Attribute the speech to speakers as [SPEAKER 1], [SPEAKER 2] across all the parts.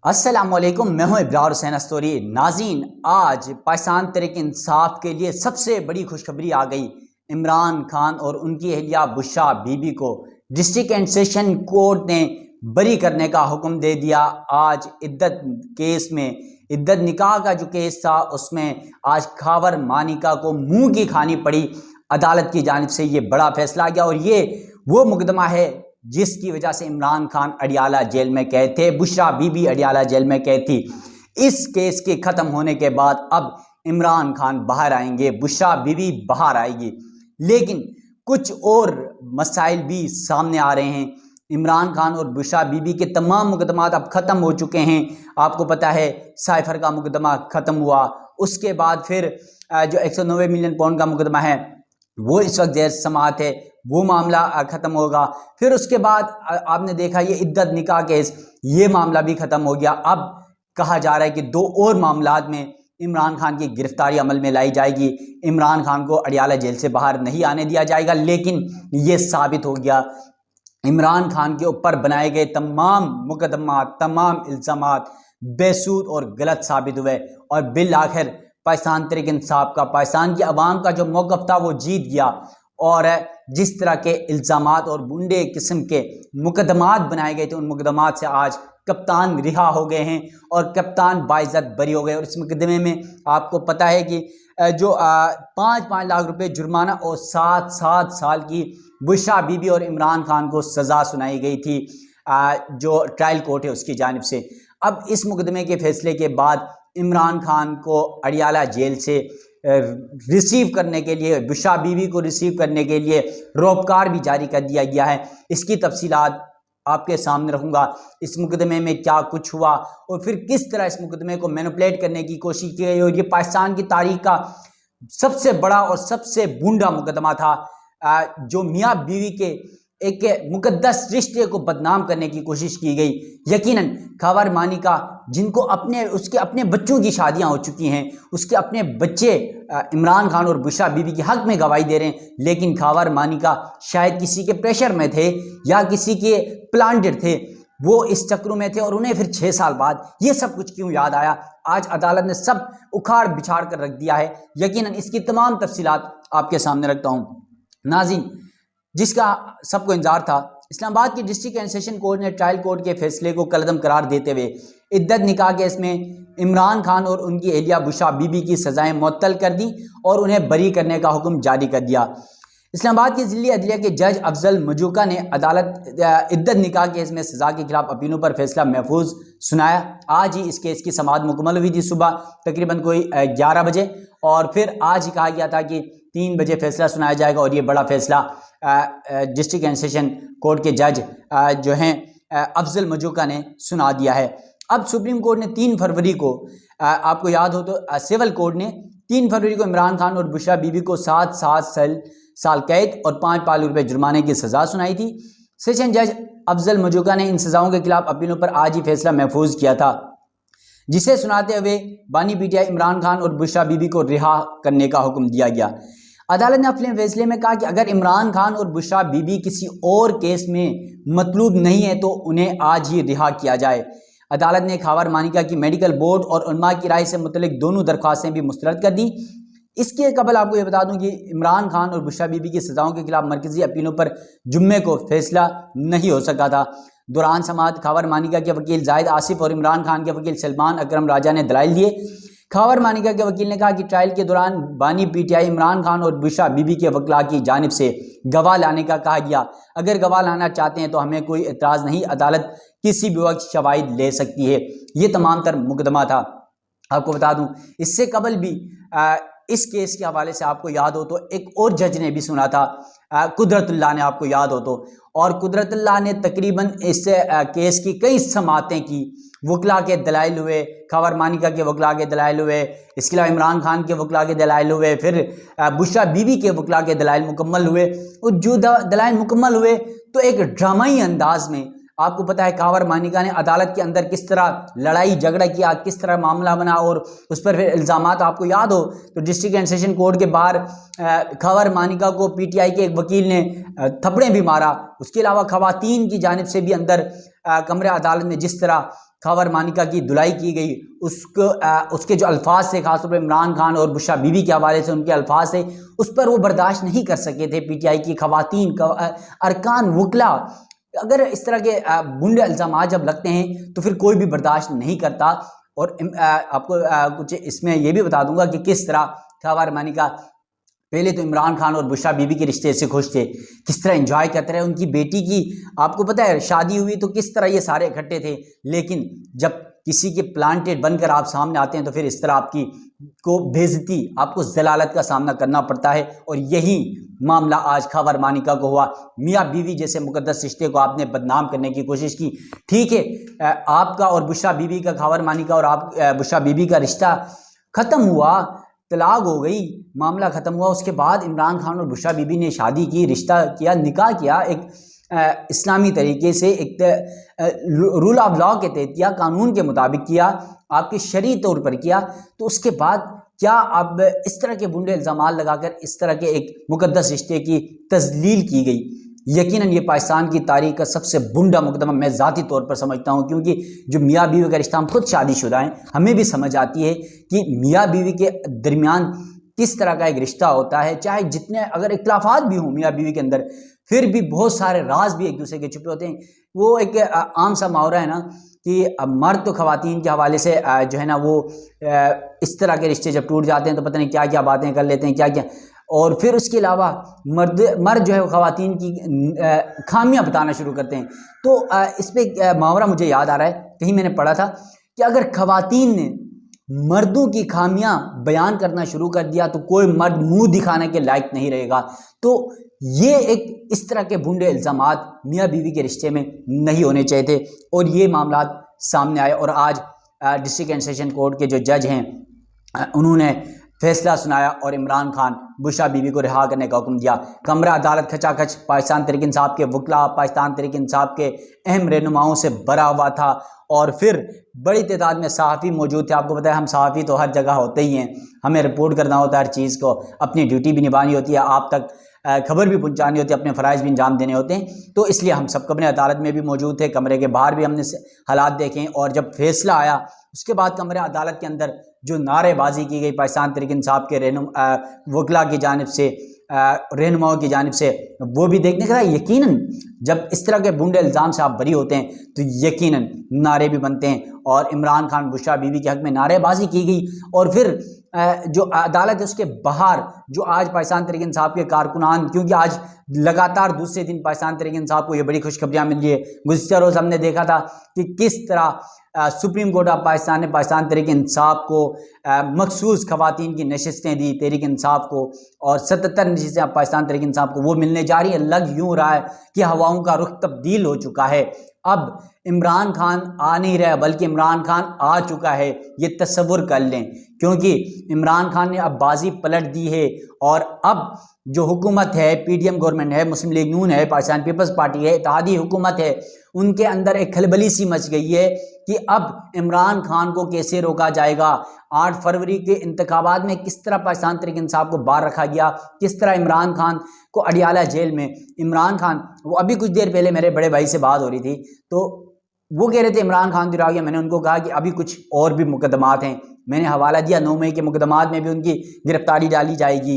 [SPEAKER 1] अस्सलामुअलैकुम, मैं हूं इब्रार हुसैन अस्तोरी। नाज़रीन, आज पाकिस्तान तहरीक इंसाफ के लिए सबसे बड़ी खुशखबरी आ गई। इमरान खान और उनकी अहलिया बुशरा बीबी को डिस्ट्रिक्ट एंड सेशन कोर्ट ने बरी करने का हुक्म दे दिया। आज इद्दत केस में, इद्दत निकाह का जो केस था उसमें आज खावर मानिका को मुंह की खानी पड़ी। अदालत की जानिब से ये बड़ा फैसला आ गया और ये वो मुकदमा है जिसकी वजह से इमरान खान अडियाला जेल में कैद थे, बुशरा बीबी अडियाला जेल में कैद थी। इस केस के ख़त्म होने के बाद अब इमरान खान बाहर आएंगे, बुशरा बीबी बाहर आएगी। लेकिन कुछ और मसाइल भी सामने आ रहे हैं। इमरान खान और बुशरा बीबी के तमाम मुकदमात अब ख़त्म हो चुके हैं। आपको पता है साइफर का मुकदमा ख़त्म हुआ, उसके बाद फिर जो 190 मिलियन पाउंड का मुकदमा है वो इस वक्त जेर समाअत है, वो मामला ख़त्म होगा। फिर उसके बाद आपने देखा ये इद्दत निकाह केस, ये मामला भी ख़त्म हो गया। अब कहा जा रहा है कि दो और मामलात में इमरान खान की गिरफ्तारी अमल में लाई जाएगी। इमरान खान को अडियाला जेल से बाहर नहीं आने दिया जाएगा। लेकिन ये साबित हो गया इमरान खान के ऊपर बनाए गए तमाम मुकदमात, तमाम इल्ज़ामात बेसूद और गलत साबित हुए और बिल आखिर पाकिस्तान तहरीक इंसाफ का, पाकिस्तान की आवाम का जो मौक़िफ़ था वो जीत गया। और जिस तरह के इल्ज़ामात और बुंडे किस्म के मुकदमात बनाए गए थे, उन मुकदमात से आज कप्तान रिहा हो गए हैं और कप्तान बाइज़्ज़त बरी हो गए। और इस मुकदमे में आपको पता है कि जो 5-5 लाख रुपए जुर्माना और 7-7 साल की बुशरा बीबी और इमरान खान को सज़ा सुनाई गई थी जो ट्रायल कोर्ट है उसकी जानिब से। अब इस मुकदमे के फैसले के बाद इमरान खान को अडियाला जेल से रिसीव करने के लिए, बुशरा बीबी को रिसीव करने के लिए रोपकार भी जारी कर दिया गया है। इसकी तफसीलात आपके सामने रखूँगा। इस मुकदमे में क्या कुछ हुआ और फिर किस तरह इस मुकदमे को मैनिपुलेट करने की कोशिश की गई और ये पाकिस्तान की तारीख का सबसे बड़ा और सबसे बूंदा मुकदमा था जो मियाँ बीवी के एक मुकद्दस रिश्ते को बदनाम करने की कोशिश की गई। यकीनन खावर मानिका, जिनको उसके अपने बच्चों की शादियां हो चुकी हैं, उसके अपने बच्चे इमरान खान और बुशरा बीबी के हक में गवाही दे रहे हैं, लेकिन खावर मानिका शायद किसी के प्रेशर में थे या किसी के प्लांटेड थे, वो इस चक्रों में थे और उन्हें फिर 6 साल बाद ये सब कुछ क्यों याद आया। आज अदालत ने सब उखाड़ बिछाड़ कर रख दिया है। यकीनन इसकी तमाम तफसीलात आपके सामने रखता हूँ। नाज़रीन, जिसका सबको इंतजार था, इस्लामाबाद की डिस्ट्रिक्ट एंड सेशन कोर्ट ने ट्रायल कोर्ट के फैसले को कलअदम करार देते हुए इद्दत निकाह केस में इमरान खान और उनकी अहलिया बुशरा बीबी की सज़ाएं मुअत्तल कर दी और उन्हें बरी करने का हुक्म जारी कर दिया। इस्लामाबाद के ज़िली अदलिया के जज अफजल मजूका ने अदालत इद्दत निकाह केस में सज़ा के खिलाफ अपीलों पर फैसला महफूज सुनाया। आज ही इस केस की समाअत मुकम्मल हुई थी, सुबह तकरीबन कोई 11 बजे, और फिर आज ही कहा गया था कि 3 बजे फैसला सुनाया जाएगा। और ये बड़ा फैसला डिस्ट्रिक्ट एंड सेशन कोर्ट के जज जो हैं अफजल मजूका ने सुना दिया है। अब सुप्रीम कोर्ट ने 3 फरवरी को, आपको याद हो तो सिविल कोर्ट ने 3 फरवरी को इमरान खान और बुशरा बीबी को 7 साल कैद और 5 लाख रुपए जुर्माने की सज़ा सुनाई थी। सेशन जज अफजल मजूका ने इन सज़ाओं के खिलाफ अपीलों पर आज ही फैसला महफूज किया था, जिसे सुनाते हुए बानी पीटीआई इमरान खान और बुशरा बीबी को रिहा करने का हुक्म दिया गया। अदालत ने अपने फैसले में कहा कि अगर इमरान खान और बुशरा बीबी किसी और केस में मतलूब नहीं है तो उन्हें आज ही रिहा किया जाए। अदालत ने खावर मानिका की मेडिकल बोर्ड और उलमा की राय से मुतल्लिक दोनों दरख्वास्तें भी मुस्तरद कर दी। इसके कबल आपको ये बता दूं कि इमरान खान और बुशरा बीबी की सज़ाओं के खिलाफ मरकज़ी अपीलों पर जुम्मे को फैसला नहीं हो सका था। दौरान समाअत खावर मानिका के वकील जाहिद आसिफ और इमरान खान के वकील सलमान अकरम राजा ने दलाइल दिए। खावर मानिका के वकील ने कहा कि ट्रायल के दौरान बानी पीटीआई इमरान खान और बुशरा बीबी के वकला की जानिब से गवाह लाने का कहा गया। अगर गवाह लाना चाहते हैं तो हमें कोई एतराज़ नहीं, अदालत किसी भी वक्त शवाहिद ले सकती है। ये तमाम तर मुकदमा था। आपको बता दूं, इससे कबल भी इस केस के हवाले से आपको याद हो तो एक और जज ने भी सुना था, कुदरतुल्लाह ने, आपको याद हो तो। और कुदरतुल्लाह ने तकरीबन इस केस की कई समाअतें की। वकला के दलाइल हुए, खावर मानिका के वकला के दलाइल हुए, इसके अलावा इमरान खान के वकला के दलाइल हुए, फिर बुशरा बीबी के वकला के दलाइल मुकम्मल हुए। और जो दलाइल मुकम्मल हुए तो एक ड्रामाई अंदाज में, आपको पता है खावर मानिका ने अदालत के अंदर किस तरह लड़ाई झगड़ा किया, किस तरह मामला बना और उस पर फिर इल्ज़ामात, आपको याद हो तो डिस्ट्रिक्ट एंड सेशन कोर्ट के बाहर खावर मानिका को पीटीआई के एक वकील ने थप्पड़े भी मारा। उसके अलावा खवातीन की जानिब से भी अंदर कमरे अदालत में जिस तरह खबर मानिका की धुलाई की गई, उसके जो अल्फाज थे खासतौर पर इमरान खान और बुशरा बीबी के हवाले से उनके अल्फाज थे, उस पर वो बर्दाश्त नहीं कर सके थे। पीटीआई की खवातीन, अरकान, वकला, अगर इस तरह के बुंडे इल्ज़ाम जब लगते हैं तो फिर कोई भी बर्दाश्त नहीं करता। और आपको कुछ इसमें यह भी बता दूंगा कि किस तरह खबर मानिका पहले तो इमरान खान और बुशरा बीबी के रिश्ते से खुश थे, किस तरह एंजॉय करते रहे। उनकी बेटी की आपको पता है शादी हुई तो किस तरह ये सारे इकट्ठे थे, लेकिन जब किसी के प्लांटेड बनकर आप सामने आते हैं तो फिर इस तरह आपकी को बेइज्जती, आपको जलालत का सामना करना पड़ता है। और यही मामला आज खबर मानिका को हुआ। मियाँ बीवी जैसे मुकद्दस रिश्ते को आपने बदनाम करने की कोशिश की। ठीक है, आपका और बुशरा बीबी का, खबर मानिका और आप बुशरा बीबी का रिश्ता ख़त्म हुआ, तलाक हो गई, मामला ख़त्म हुआ। उसके बाद इमरान खान और बुशरा बीबी ने शादी की, रिश्ता किया, निकाह किया, एक इस्लामी तरीके से, एक रूल ऑफ लॉ के तहत किया, कानून के मुताबिक किया, आपके शरई तौर पर किया। तो उसके बाद क्या अब इस तरह के बुंडे इल्ज़ाम लगाकर इस तरह के एक मुकद्दस रिश्ते की तज़लील की गई? यकीनन ये पाकिस्तान की तारीख का सबसे बुंडा मुकदमा मैं ज़ाती तौर पर समझता हूँ, क्योंकि जो मियाँ बीवी का रिश्ता, हम खुद शादीशुदा हैं, हमें भी समझ आती है कि मियाँ बीवी के दरमियान किस तरह का एक रिश्ता होता है। चाहे जितने अगर इख्तिलाफात भी हों मियाँ बीवी के अंदर, फिर भी बहुत सारे राज भी एक दूसरे के छुपे होते हैं। वो एक आम सा मुहावरा है ना कि मर्द तो खवातीन के हवाले से जो है ना वो इस तरह के रिश्ते जब टूट जाते हैं तो पता नहीं क्या क्या बातें कर लेते हैं, क्या क्या। और फिर उसके अलावा मर्द जो है वो खवातीन की खामियां बताना शुरू करते हैं। तो इस पर मुहावरा मुझे याद आ रहा है, कहीं मैंने पढ़ा था कि अगर खवातीन ने मर्दों की खामियां बयान करना शुरू कर दिया तो कोई मर्द मुंह दिखाने के लायक नहीं रहेगा। तो ये एक इस तरह के भुंडे इल्ज़ामात मियाँ बीवी के रिश्ते में नहीं होने चाहिए थे, और ये मामला सामने आए। और आज डिस्ट्रिक्ट एंड सेशन कोर्ट के जो जज हैं उन्होंने फैसला सुनाया और इमरान खान बुशरा बीबी को रिहा करने का हुक्म दिया। कमरा अदालत खचाखच पाकिस्तान तहरीक इंसाफ के वकला, पाकिस्तान तहरीक इंसाफ के अहम रहनुमाओं से भरा हुआ था, और फिर बड़ी तादाद में सहाफ़ी मौजूद थे। आपको पता है हम सहाफ़ी तो हर जगह होते ही हैं, हमें रिपोर्ट करना होता है हर चीज़ को, अपनी ड्यूटी भी निभानी होती है, आप तक खबर भी पहुंचानी होती है, अपने फ़राइज़ भी अंजाम देने होते हैं। तो इसलिए हम सब अपने अदालत में भी मौजूद थे, कमरे के बाहर भी हमने हालात देखे। और जब फैसला आया उसके बाद कमरे अदालत के अंदर जो नारेबाजी की गई पाकिस्तान तहरीक इंसाफ के वकला की जानिब से, रहनुमाओं की जानिब से, वो भी देखने का। यकीनन जब इस तरह के बुंडे इल्ज़ाम से आप बरी होते हैं तो यकीनन नारे भी बनते हैं, और इमरान खान बुशरा बीवी के हक़ में नारेबाजी की गई। और फिर जो अदालत है उसके बाहर जो आज पाकिस्तान तहरीक इंसाफ के कारकुनान, क्योंकि आज लगातार दूसरे दिन पाकिस्तान तहरीक इंसाफ को ये बड़ी खुशखबरियाँ मिल रही है। गुज़िश्ता रोज़ हमने देखा था कि किस तरह सुप्रीम कोर्ट ऑफ पाकिस्तान ने पाकिस्तान तहरीक इंसाफ को मखसूस खवातीन की नशिस्तें दी तहरीक इंसाफ को, और 77 नशिस्तें अब पाकिस्तान तहरीक इंसाफ को वो मिलने जा रही है। लग यूँ रहा है कि हवाओं का रुख तब्दील हो चुका है। अब इमरान खान आ नहीं रहा बल्कि इमरान खान आ चुका है, ये तस्वुर कर लें, क्योंकि इमरान खान ने अब बाजी पलट दी है। और अब जो हुकूमत है, पीडीएम गवर्नमेंट है, मुस्लिम लीग नून है, पाकिस्तान पीपल्स पार्टी है, इत्तेहादी हुकूमत है, उनके अंदर एक खलबली सी मच गई है कि अब इमरान खान को कैसे रोका जाएगा। 8 फरवरी के इंतखाबात में किस तरह पाकिस्तान तहरीक इंसाफ को बाहर रखा गया, किस तरह इमरान खान को अडियाला जेल में, इमरान खान वो अभी कुछ देर पहले मेरे बड़े भाई से बात हो रही थी तो वो कह रहे थे इमरान खान तो रह गया। मैंने उनको कहा कि अभी कुछ और भी मुकदमात हैं, मैंने हवाला दिया 9 मई के मुकदमात में भी उनकी गिरफ्तारी डाली जाएगी।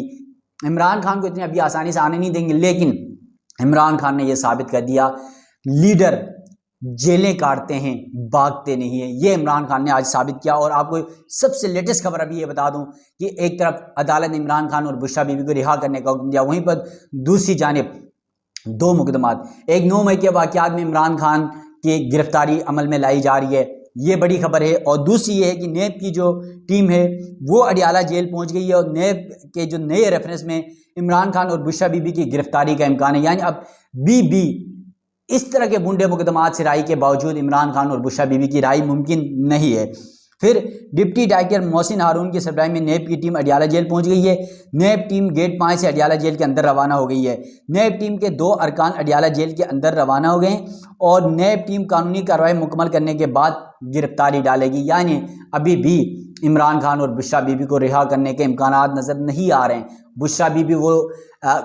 [SPEAKER 1] इमरान खान को इतनी अभी आसानी से आने नहीं देंगे। लेकिन इमरान खान ने यह साबित कर दिया लीडर जेलें काटते हैं, भागते नहीं हैं, ये इमरान खान ने आज साबित किया। और आपको सबसे लेटेस्ट खबर अभी ये बता दूं कि एक तरफ अदालत ने इमरान खान और बुशरा बीबी को रिहा करने का हुक्म दिया, वहीं पर दूसरी जानिब 2 मुकदमात, एक 9 मई के वाक़यात में इमरान खान की गिरफ्तारी अमल में लाई जा रही है, ये बड़ी खबर है। और दूसरी ये है कि नेब की जो टीम है वो अडियाला जेल पहुंच गई है, और नेब के जो नए रेफरेंस में इमरान खान और बुशरा बीबी की गिरफ्तारी का इम्कान है। यानी अब बीबी इस तरह के बुंडे मुकदमात से राई के बावजूद इमरान खान और बुशरा बीबी की राई मुमकिन नहीं है। फिर डिप्टी डायरेक्टर मोहसिन हारून की सरबराही में नेब की टीम अडियाला जेल पहुंच गई है। नेब टीम गेट 5 से अडियाला जेल के अंदर रवाना हो गई है। नेब टीम के 2 अरकान अडियाला जेल के अंदर रवाना हो गए, और नेब टीम कानूनी कार्रवाई मुकम्मल करने के बाद गिरफ्तारी डालेगी। यानी अभी भी इमरान खान और बुशरा बीबी को रिहा करने के इम्कानात नज़र नहीं आ रहे हैं। बुशरा बीबी वो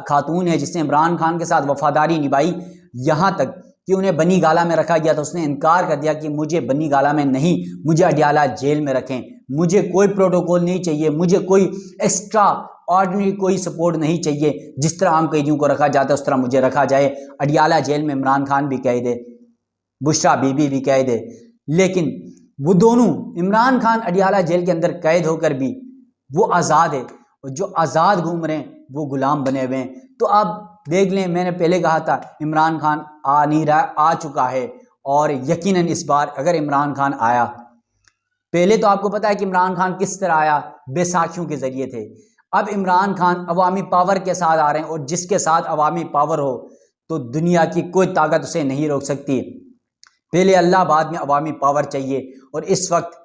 [SPEAKER 1] खातून है जिसने इमरान खान के साथ वफादारी निभाई, यहाँ तक कि उन्हें बनी गाला में रखा गया था, उसने इनकार कर दिया कि मुझे बनी गाला में नहीं, मुझे अडियाला जेल में रखें, मुझे कोई प्रोटोकॉल नहीं चाहिए, मुझे कोई एक्स्ट्रा ऑर्डिनरी कोई सपोर्ट नहीं चाहिए। जिस तरह आम कैदियों को रखा जाता है उस तरह मुझे रखा जाए। अडियाला जेल में इमरान खान भी कैद है, बुशरा बीबी भी कैद है, लेकिन वो दोनों, इमरान खान अडियाला जेल के अंदर कैद होकर भी वो आज़ाद है, और जो आज़ाद घूम रहे हैं वो गुलाम बने हुए हैं। तो आप देख लें, मैंने पहले कहा था इमरान खान आ नहीं रहा, आ चुका है, और यकीनन इस बार अगर इमरान खान आया, पहले तो आपको पता है कि इमरान खान किस तरह आया, बैसाखियों के जरिए थे। अब इमरान खान अवामी पावर के साथ आ रहे हैं, और जिसके साथ अवामी पावर हो तो दुनिया की कोई ताकत उसे नहीं रोक सकती। पहले अल्लाह, बाद में अवामी पावर चाहिए, और इस वक्त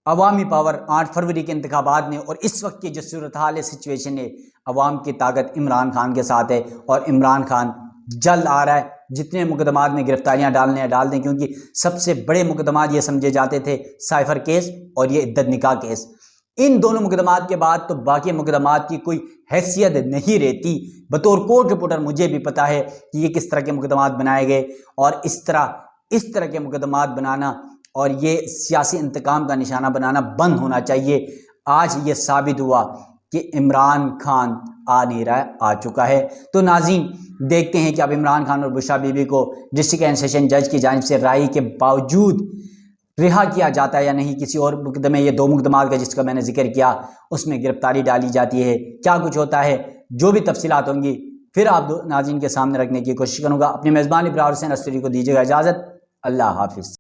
[SPEAKER 1] अवामी पावर 8 फरवरी के इंतखाबात में, और इस वक्त की जो सूरत हाल है, सिचुएशन है, अवाम की ताकत इमरान खान के साथ है, और इमरान खान जल्द आ रहा है। जितने मुकदमात में गिरफ्तारियां डालने हैं डाल दें, क्योंकि सबसे बड़े मुकदमात ये समझे जाते थे साइफर केस और ये इद्दत निकाह केस। इन दोनों मुकदमात के बाद तो बाकी मुकदमात की कोई हैसियत नहीं रहती। बतौर कोर्ट रिपोर्टर मुझे भी पता है कि ये किस तरह के मुकदमात बनाए गए, और इस तरह के मुकदमात बनाना और ये सियासी इंतकाम का निशाना बनाना बंद होना चाहिए। आज ये साबित हुआ कि इमरान खान आ नहीं रहा है, आ चुका है। तो नाज़रीन, देखते हैं कि अब इमरान खान और बुशरा बीबी को डिस्ट्रिक्ट एंड सेशन जज की जानिब से राय के बावजूद रिहा किया जाता है या नहीं। किसी और मुकदमे, ये 2 मुकदमात का जिसका मैंने जिक्र किया, उसमें गिरफ्तारी डाली जाती है, क्या कुछ होता है, जो भी तफसीलात होंगी फिर आप नाज़रीन के सामने रखने की कोशिश करूँगा। अपने मेज़बान इब्रार हुसैन अस्तरी को दीजिएगा इजाज़त। अल्लाह हाफिज़।